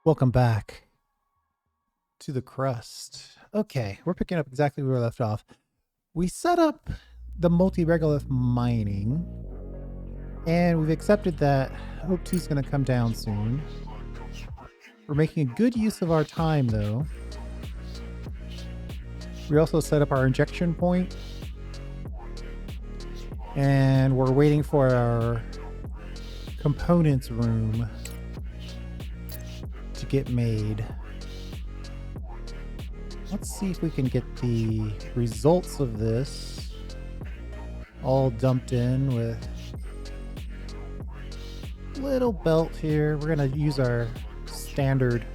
Welcome back to the crust. Okay, we're picking up exactly where we left off. We set up the multi-regolith mining, and we've accepted that Hope 2 is going to come down soon. We're making a good use of our time, though. We also set up our injection point, and we're waiting for our components room to get made. Let's see if we can get the results of this all dumped in with a little belt here. We're going to use our standard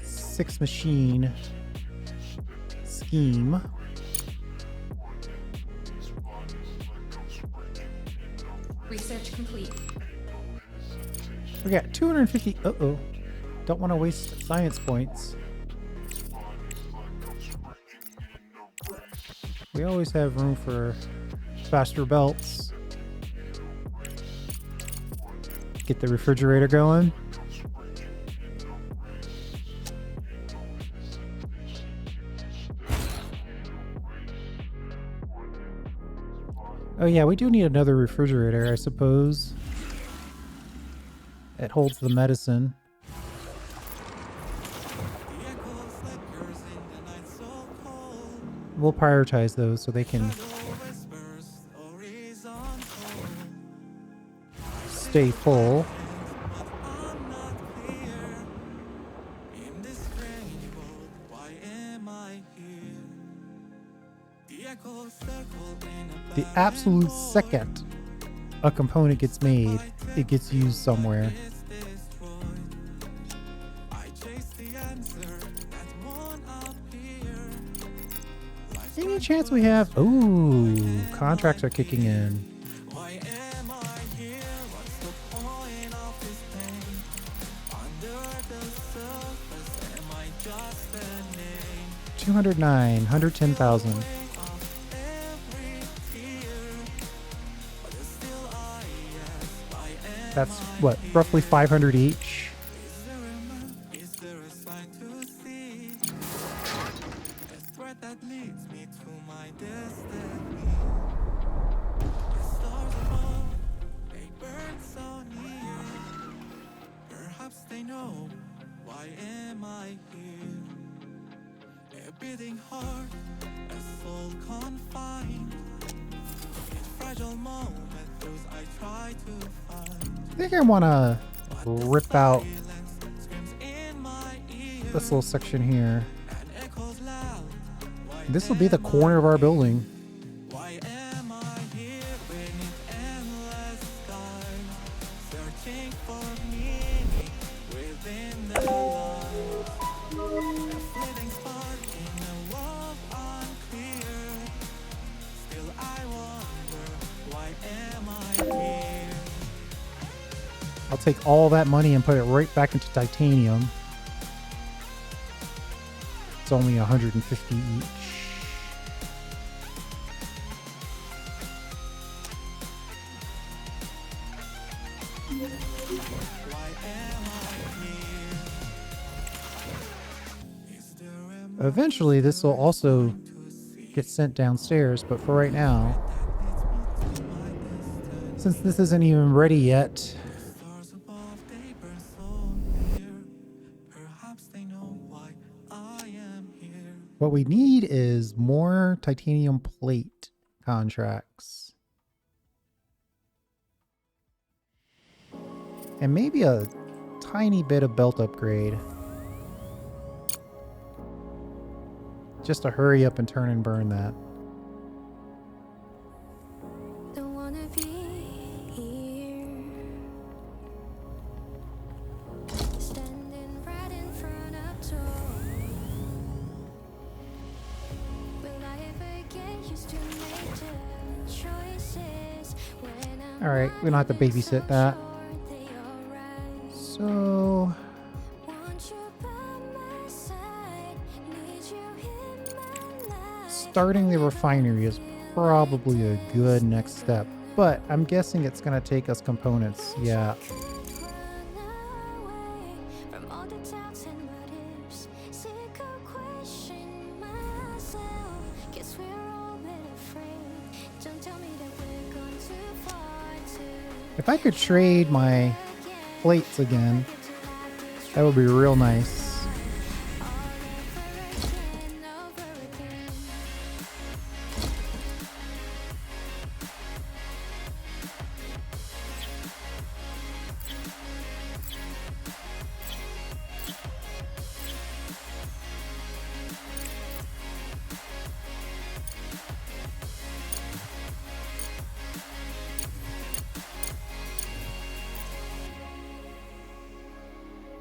6 machine scheme. Research complete. We got 250. Uh-oh. Don't want to waste science points. We always have room for faster belts. Get the refrigerator going. Oh yeah, we do need another refrigerator, I suppose. It holds the medicine. We'll prioritize those so they can stay full. The absolute second a component gets made, it gets used somewhere. Any chance we have? Ooh, contracts are kicking in. $209, $110,000. That's what, roughly 500 each. I think I want to rip out this little section here. This will be the corner of our building. I'll take all that money and put it right back into titanium. It's only 150 each. Eventually, this will also get sent downstairs, but for right now, since this isn't even ready yet, what we need is more titanium plate contracts. And maybe a tiny bit of belt upgrade. Just to hurry up and turn and burn that. Alright, we don't have to babysit that. So... starting the refinery is probably a good next step, but I'm guessing it's going to take us components. Yeah. If I could trade my plates again, that would be real nice.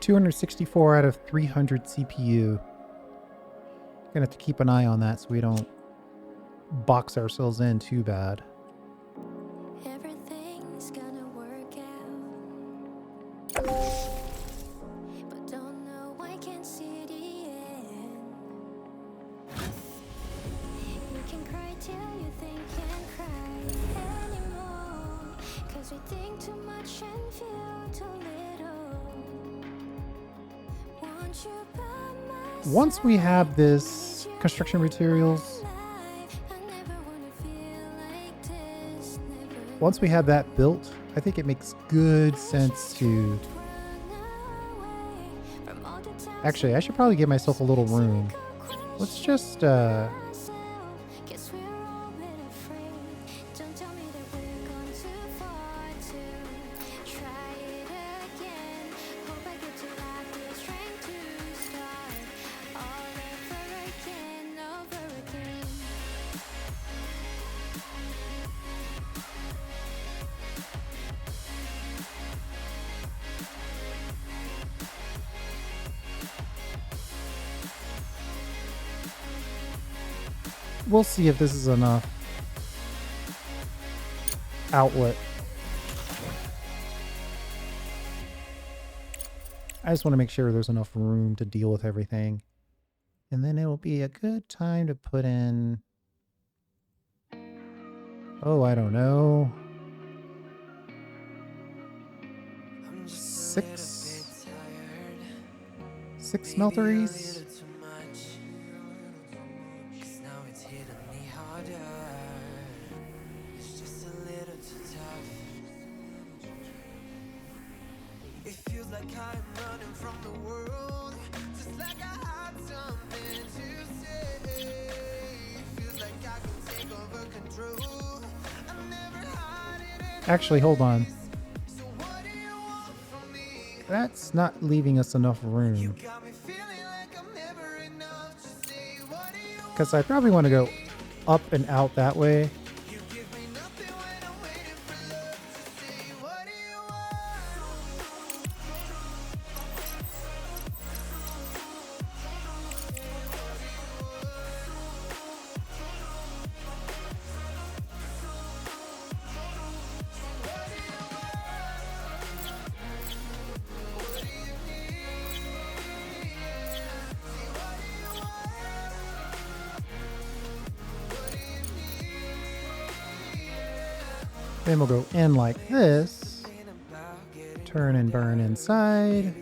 $264 out of 300 CPU. Gonna have to keep an eye on that so we don't box ourselves in too bad. Everything's gonna work out, but don't know why can't see the end. You can cry till you think can't cry anymore, 'cause we think too much and feel too little. Want you by my Once we have this construction materials, once we have that built, I think it makes good sense to... Actually, I should probably give myself a little room. Let's just, we'll see if this is enough outlet. I just want to make sure there's enough room to deal with everything. And then it'll be a good time to put in... Oh, I don't know. 6 smelteries? Actually, hold on. That's not leaving us enough room. Because I probably want to go up and out that way. Then we'll go in like this. Turn and burn inside.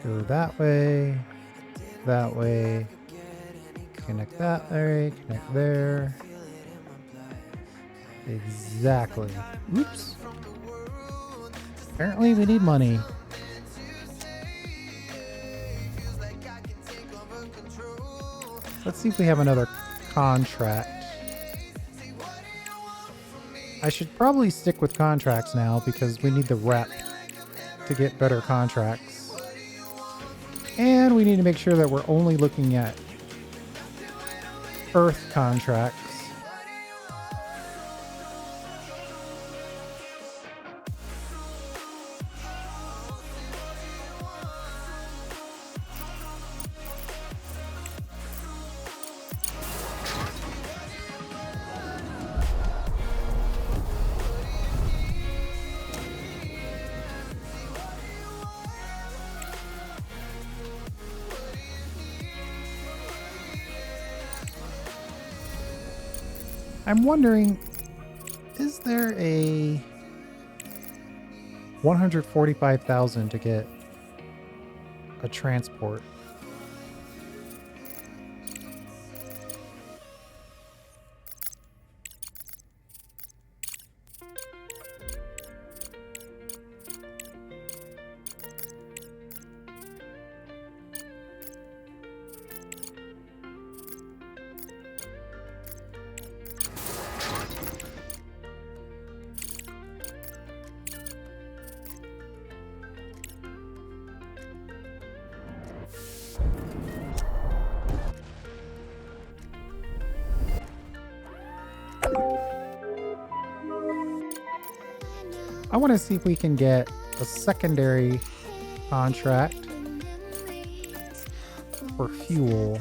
Go that way. That way. Connect that way. Connect there. Exactly. Oops. Apparently we need money. Let's see if we have another contract. I should probably stick with contracts now because we need the rep to get better contracts. And we need to make sure that we're only looking at earth contracts. I'm wondering, is there a 145,000 to get a transport? I want to see if we can get a secondary contract for fuel.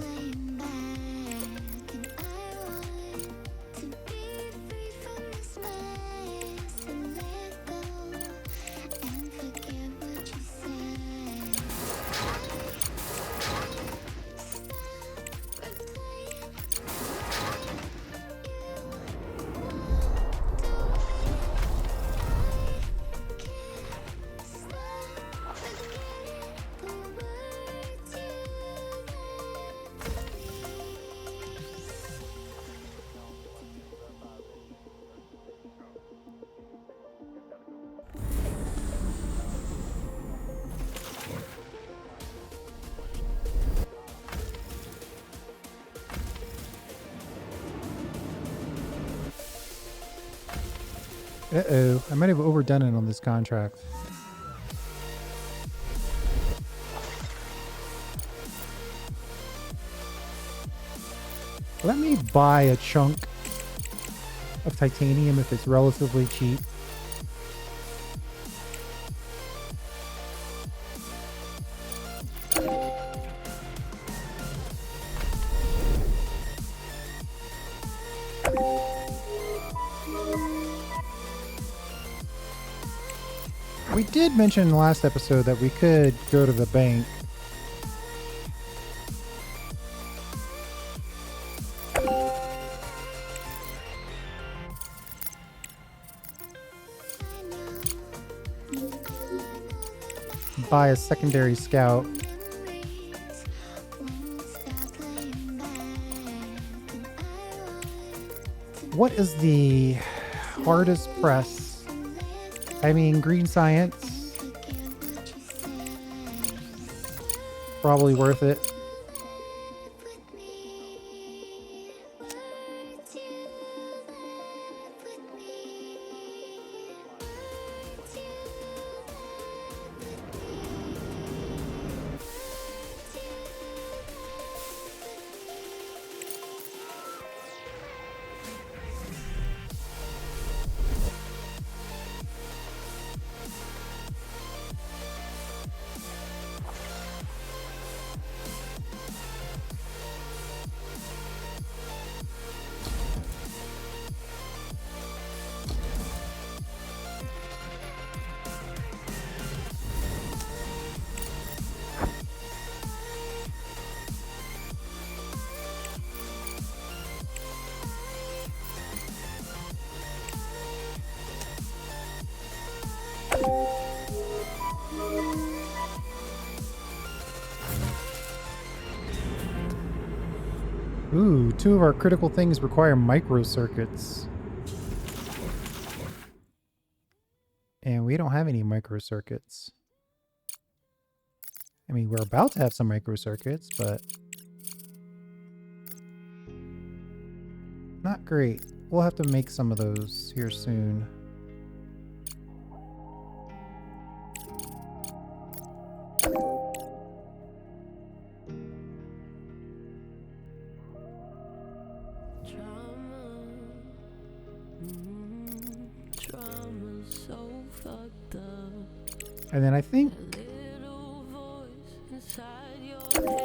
Uh-oh, I might have overdone it on this contract. Let me buy a chunk of titanium if it's relatively cheap. We did mention in the last episode that we could go to the bank. Buy a secondary scout. What is the hardest press? I mean, green science. Probably worth it. Ooh, 2 of our critical things require microcircuits. And we don't have any microcircuits. I mean, we're about to have some microcircuits, but not great. We'll have to make some of those here soon. And then I think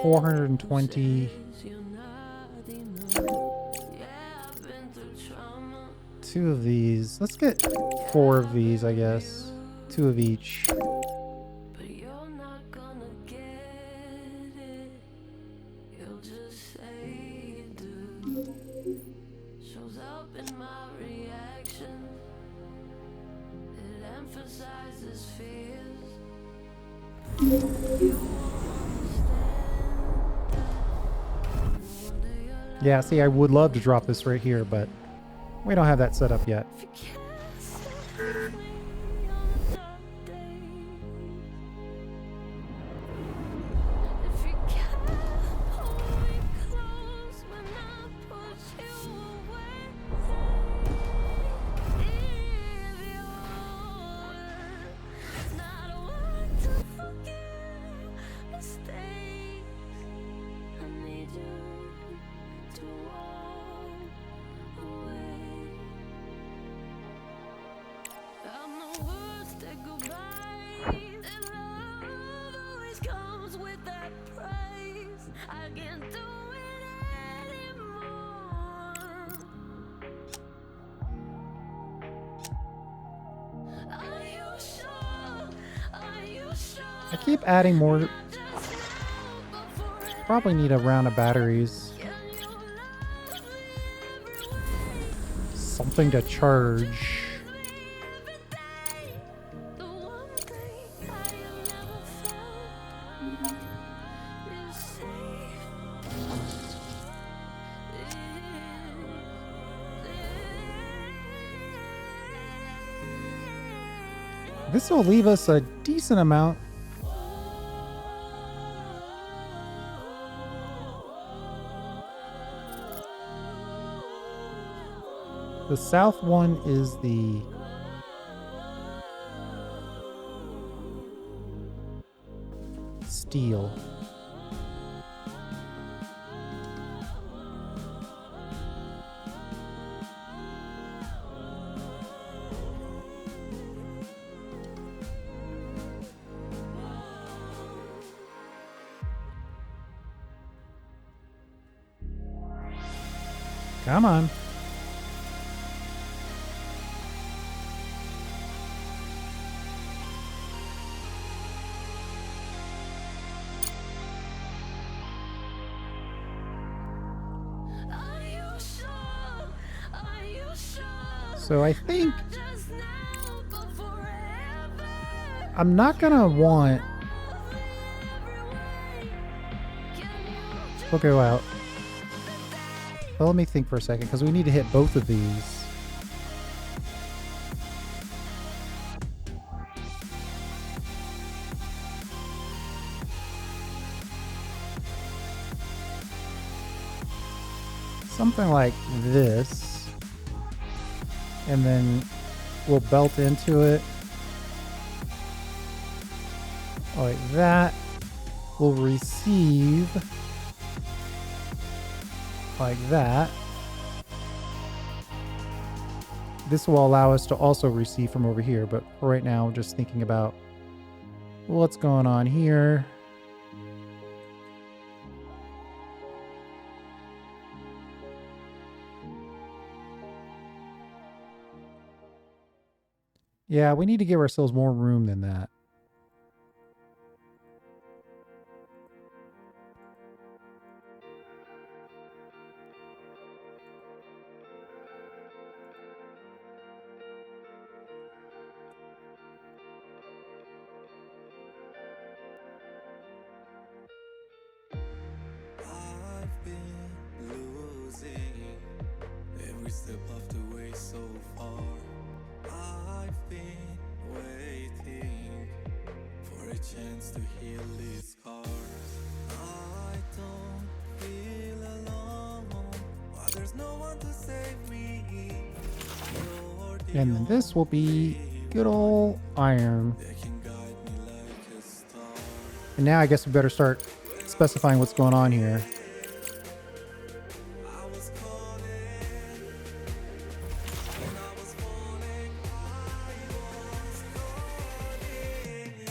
420. 2 of these. Let's get 4 of these, I guess. 2 of each. Yeah, see, I would love to drop this right here, but we don't have that set up yet. I keep adding more. Probably need a round of batteries. Something to charge. This will leave us a decent amount. The south one is the steel. Come on. So I think I'm not gonna want. Okay, wow. Well, let me think for a second, because we need to hit both of these. Something like this. And then we'll belt into it. Like that. We'll receive. Like that. This will allow us to also receive from over here, but for right now, I'm just thinking about what's going on here. Yeah, we need to give ourselves more room than that. I've been losing every step of the way so far. I've been waiting for a chance to heal these scars. I don't feel alone, but there's no one to save me. You're the And then this will be good old iron. that can guide me like a star. And now I guess we better start specifying what's going on here. I was calling when I was falling. I was calling you.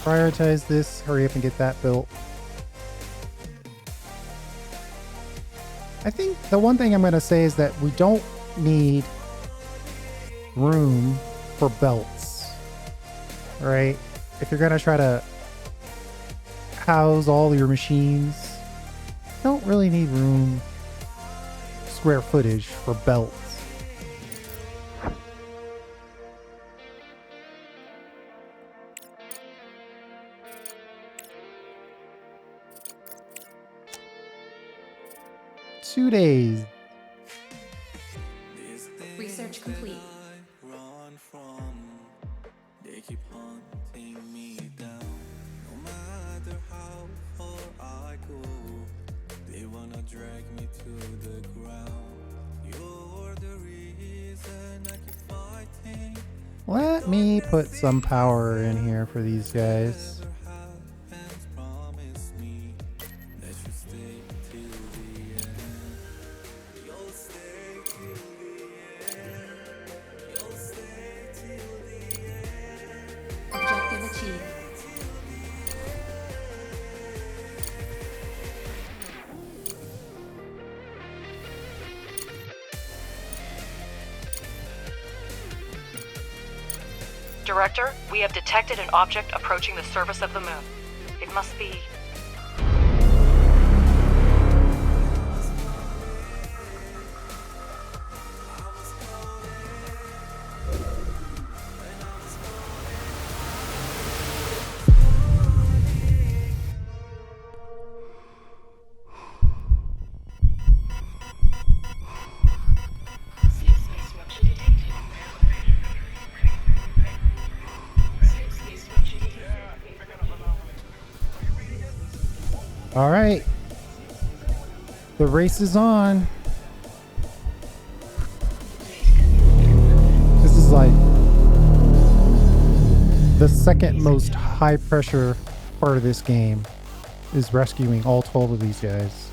Prioritize this. Hurry up and get that built. I think the one thing I'm going to say is that we don't need room for belts, right? If you're going to try to house all your machines, you don't really need room, square footage for belts. Two days. These things Research complete. I run from, they keep hunting me down. No matter how far I go, they wanna drag me to the ground. You're the reason I keep fighting. Let me put some power in here for these guys. Never have and promise me that you stay till the end. You'll stay till the end. You'll stay till the end. Objective achieved. Director, we have detected an object approaching the surface of the moon. It must be... All right. The race is on. This is like the second most high pressure part of this game is rescuing all 12 of these guys.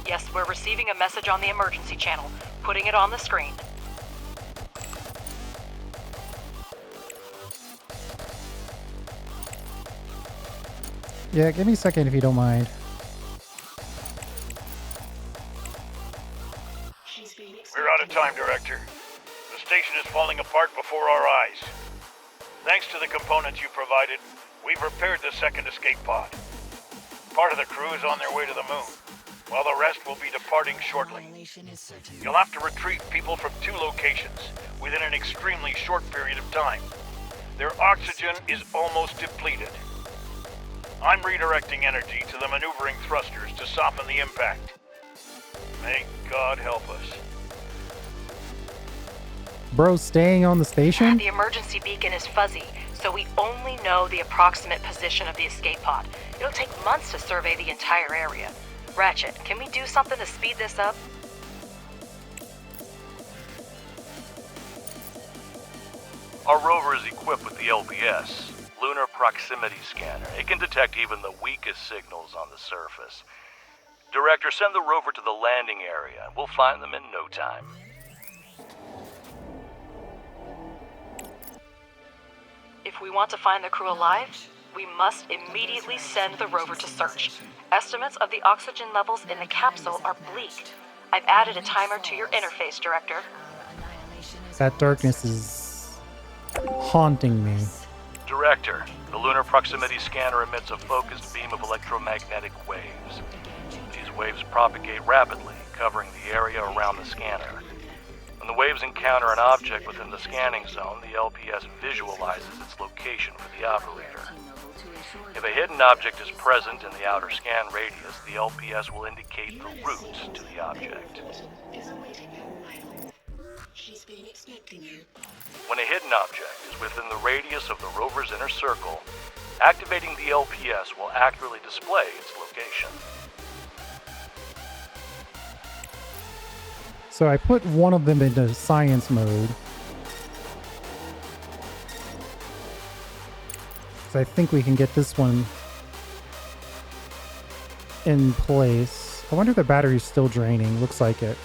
Yes, we're receiving a message on the emergency channel. Putting it on the screen. Yeah, give me a second if you don't mind. We're out of time, Director. The station is falling apart before our eyes. Thanks to the components you provided, we've repaired the second escape pod. Part of the crew is on their way to the moon, while the rest will be departing shortly. You'll have to retrieve people from 2 locations within an extremely short period of time. Their oxygen is almost depleted. I'm redirecting energy to the maneuvering thrusters to soften the impact. May God help us. Bro, staying on the station? The emergency beacon is fuzzy, so we only know the approximate position of the escape pod. It'll take months to survey the entire area. Ratchet, can we do something to speed this up? Our rover is equipped with the LPS, Lunar Proximity Scanner. It can detect even the weakest signals on the surface. Director, send the rover to the landing area. We'll find them in no time. If we want to find the crew alive, we must immediately send the rover to search. Estimates of the oxygen levels in the capsule are bleak. I've added a timer to your interface, Director. That darkness is haunting me. Director, the Lunar Proximity Scanner emits a focused beam of electromagnetic waves. These waves propagate rapidly, covering the area around the scanner. When the waves encounter an object within the scanning zone, the LPS visualizes its location for the operator. If a hidden object is present in the outer scan radius, the LPS will indicate the route to the object. When a hidden object is within the radius of the rover's inner circle, activating the LPS will accurately display its location. So I put one of them into science mode. So I think we can get this one in place. I wonder if the battery's still draining. Looks like it.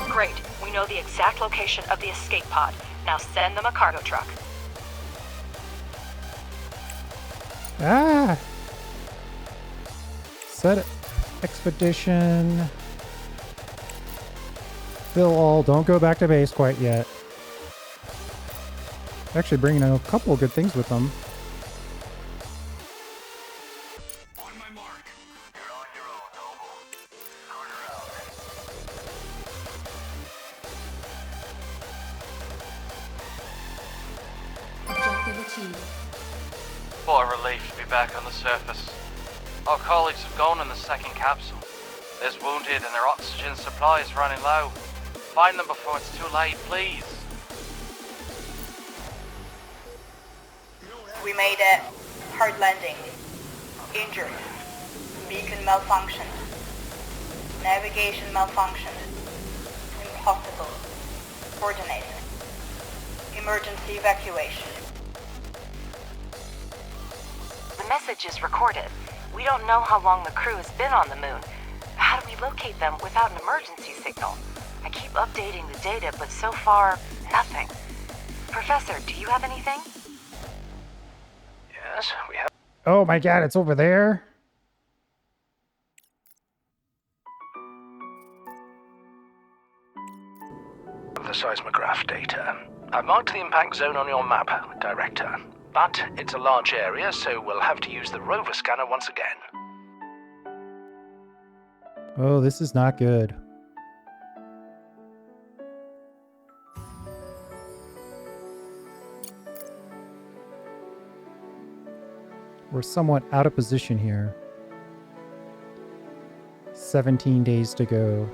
Great. We know the exact location of the escape pod. Now send them a cargo truck. Ah! Set it. Expedition. Fill all. Don't go back to base quite yet. Actually bringing a couple of good things with them. On my mark. You're on your own, Noble. Corner out. Objective achieved. What a relief to be back on the surface. Our colleagues have gone in the second capsule. There's wounded and their oxygen supply is running low. Find them before it's too late, please. We made a hard landing. Injured. Beacon malfunctioned. Navigation malfunctioned. Impossible. Coordinate. Emergency evacuation. The message is recorded. We don't know how long the crew has been on the moon. How do we locate them without an emergency signal? I keep updating the data, but so far, nothing. Professor, do you have anything? Yes, we have. Oh my god, it's over there. The seismograph data. I've marked the impact zone on your map, Director. But it's a large area, so we'll have to use the rover scanner once again. Oh, this is not good. We're somewhat out of position here. 17 days to go.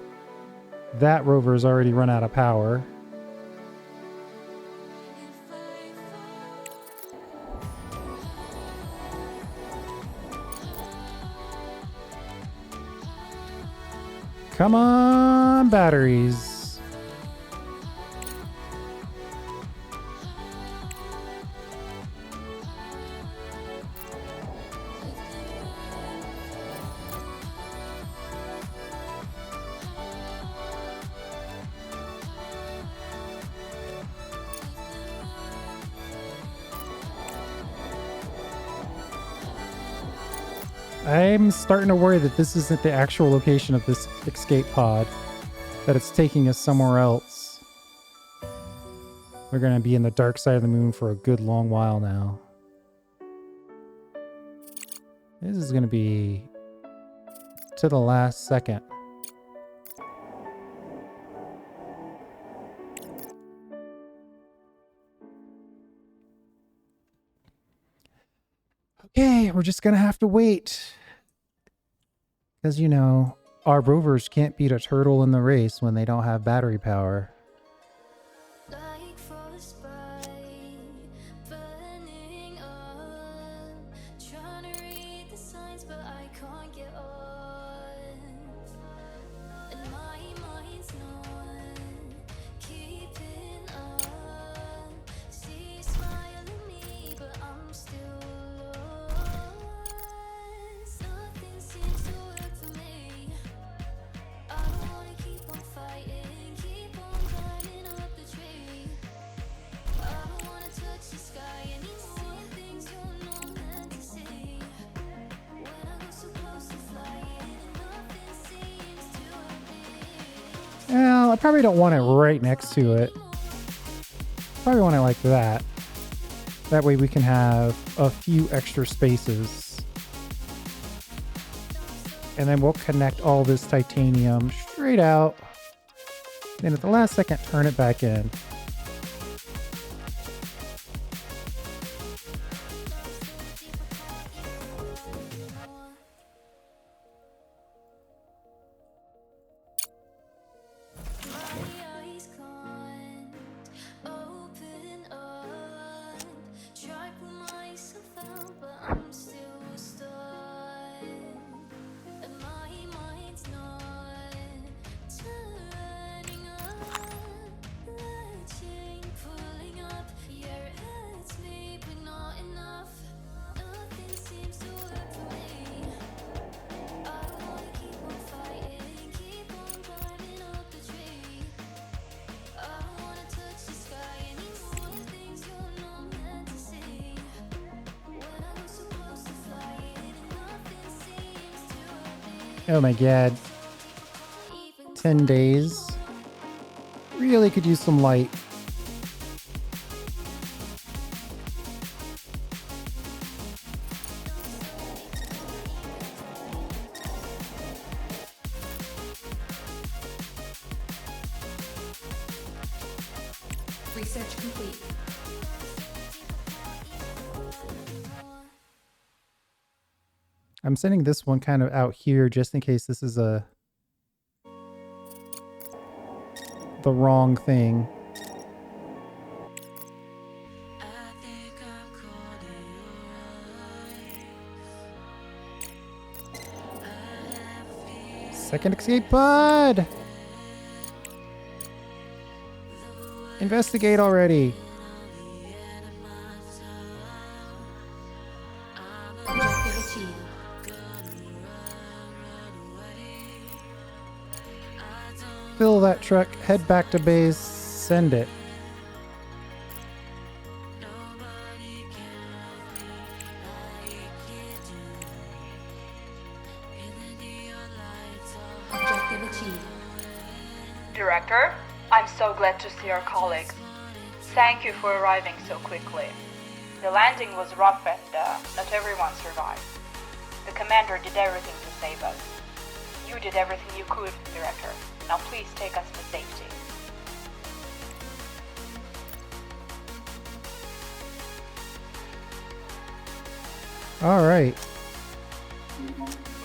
That rover's already run out of power. Come on, batteries. I'm starting to worry that this isn't the actual location of this escape pod, that it's taking us somewhere else. We're going to be in the dark side of the moon for a good long while now. This is going to be to the last second. Okay, we're just going to have to wait. Because, you know, our rovers can't beat a turtle in the race when they don't have battery power. Like frostbite, burning up. Trying to read the signs, but I can't get off. And my mind's not keeping up. See you smile at me, but I'm still lost. Nothing seems to work for me. I don't wanna keep on fighting, keep on climbing up the tree. I don't wanna touch the sky anymore. Things you're not meant to see. When I go so close to flying, nothing seems to work. Well, I probably don't want it right next to it. Probably want it like that. That way we can have a few extra spaces. And then we'll connect all this titanium straight out. Then at the last second, turn it back in. My eyes can't open up. Try pull myself out, but I'm still stuck. And my mind's not turning up. The chain pulling up. Yeah, it hurts me, but not enough. Nothing seems to work for me. I don't wanna keep on fighting, keep on climbing up the tree. I don't wanna touch the sky anymore. Things you're not meant to see. When I go so close to flying, nothing seems to work. Oh my god. 10 days. Really could use some light. Research complete. I'm sending this one kind of out here just in case this is the wrong thing. Second escape pod! Investigate already! Objective achieved. Fill that truck, head back to base, send it. I'm so glad to see your colleagues. Thank you for arriving so quickly. The landing was rough and not everyone survived. The commander did everything to save us. You did everything you could, Director. Now please take us to safety. All right.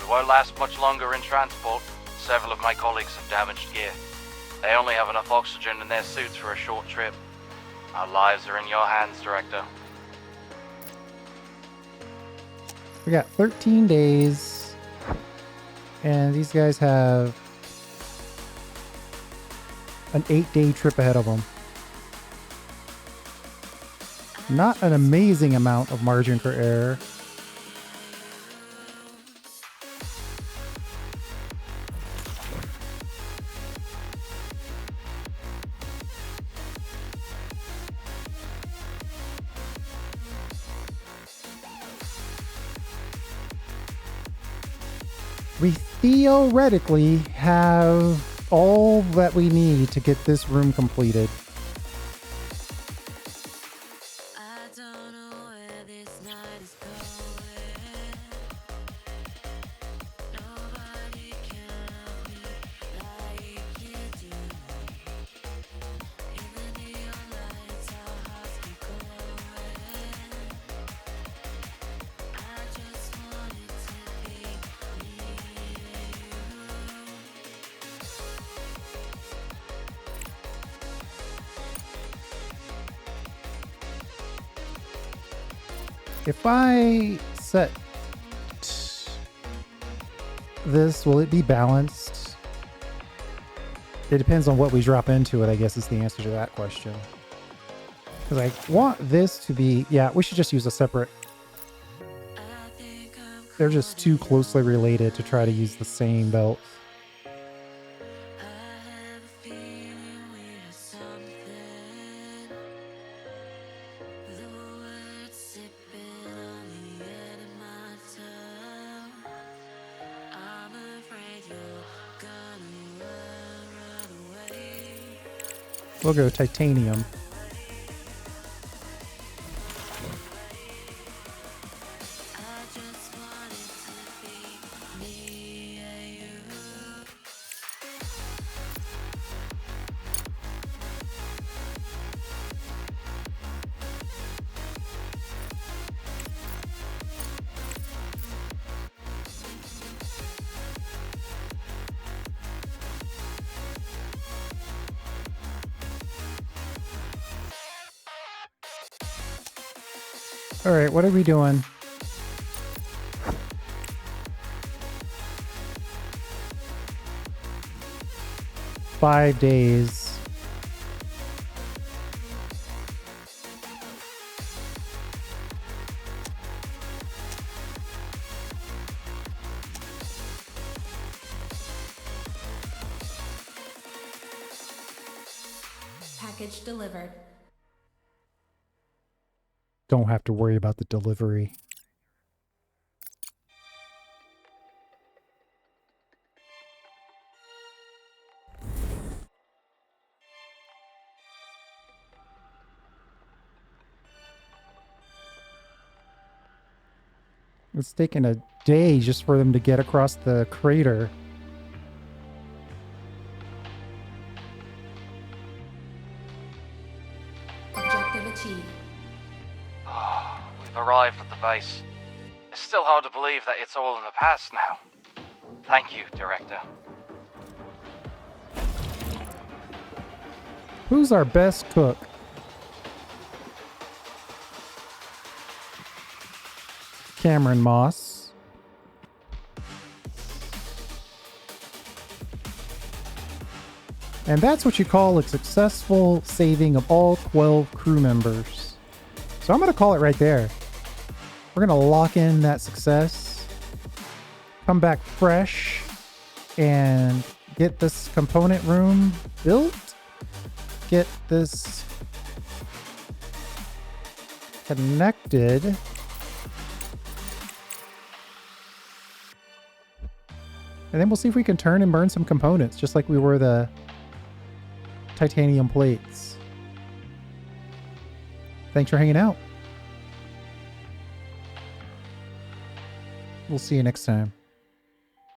We won't last much longer in transport. Several of my colleagues have damaged gear. They only have enough oxygen in their suits for a short trip. Our lives are in your hands, Director. We got 13 days. And these guys have an 8-day trip ahead of them. Not an amazing amount of margin for error. We theoretically have all that we need to get this room completed. I don't know where this night is going. Nobody can help me like you do. In the neon lights, our hearts keep glowing. I just want it to be me and you. If I set this, will it be balanced? It depends on what we drop into it, I guess is the answer to that question. Because I want this to be, yeah, we should just use a separate. I think I'm They're just too closely related to try to use the same belt. I have a feeling we're something. The words sipping on the end of my tongue. I'm afraid you're gonna run away. We'll go titanium. I just want it to be me and you. All right, what are we doing? Five days. Package delivered. Don't have to worry about the delivery. It's taken a day just for them to get across the crater. Objective achieved. We've arrived at the base. It's still hard to believe that it's all in the past now. Thank you, Director. Who's our best cook? Cameron Moss. And that's what you call a successful saving of all 12 crew members. So I'm going to call it right there. We're going to lock in that success. Come back fresh and get this component room built. Get this connected. And then we'll see if we can turn and burn some components, just like we were the titanium plates. Thanks for hanging out. We'll see you next time.